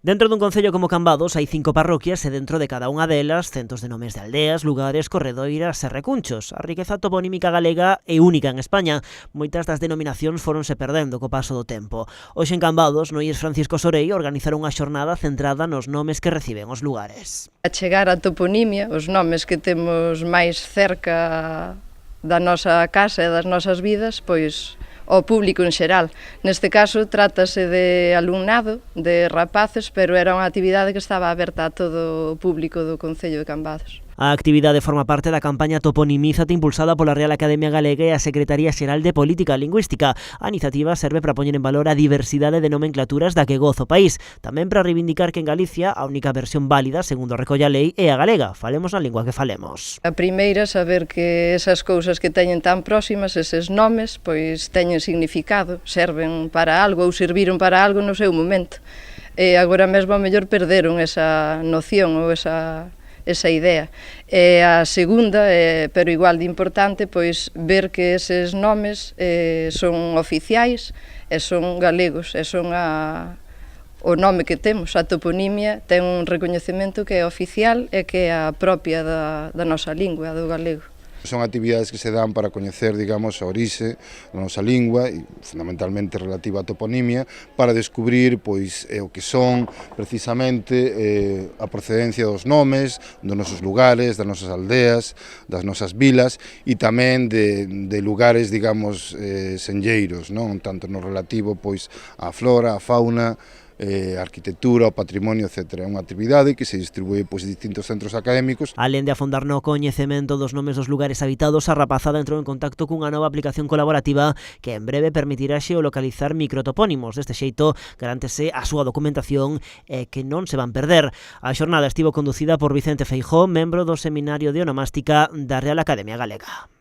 Dentro dun concello como Cambados hai 5 parroquias e dentro de cada unha delas centos de nomes de aldeas, lugares, corredoiras e recunchos. A riqueza toponímica galega é única en España. Moitas das denominacións foronse perdendo co paso do tempo. Hoxe en Cambados, no IES Francisco Sorei organizaron unha xornada centrada nos nomes que reciben os lugares. A chegar á toponimia, os nomes que temos máis cerca da nosa casa e das nosas vidas, pois ao público en xeral. Neste caso, trátase de alumnado, de rapaces, pero era unha actividade que estaba aberta a todo o público do Concello de Cambados. A actividade forma parte da campaña Toponimízate impulsada pola Real Academia Galega e a Secretaría Xeral de Política Lingüística. A iniciativa serve para poñer en valor a diversidade de nomenclaturas da que goza o país, tamén para reivindicar que en Galicia a única versión válida, segundo recolle a lei, é a galega. Falemos na lingua que falemos. A primeira, saber que esas cousas que teñen tan próximas, eses nomes, pois teñen significado, serven para algo ou serviron para algo no seu momento. E agora mesmo a mellor perderon esa noción ou esa idea. E a segunda, pero igual de importante, pois ver que eses nomes son oficiais e son galegos, e son o nome que temos, a toponimia, ten un recoñecemento que é oficial e que é a propia da nosa lingua, do galego. Son actividades que se dan para coñecer, digamos, a orixe da nosa lingua e fundamentalmente relativa á toponimia, para descubrir pois o que son precisamente a procedencia dos nomes, dos nosos lugares, das nosas aldeas, das nosas vilas e tamén de lugares, digamos, senlleiros, non? Tanto no relativo pois á flora, á fauna, a arquitectura, o patrimonio, etc. É unha actividade que se distribúe pois, en distintos centros académicos. Alén de afondar no coñecemento dos nomes dos lugares habitados, a rapazada entrou en contacto cunha nova aplicación colaborativa que en breve permitirá xeolocalizar microtopónimos. Deste xeito, garántese a súa documentación e que non se van perder. A xornada estivo conducida por Vicente Feijóo, membro do Seminario de Onomástica da Real Academia Galega.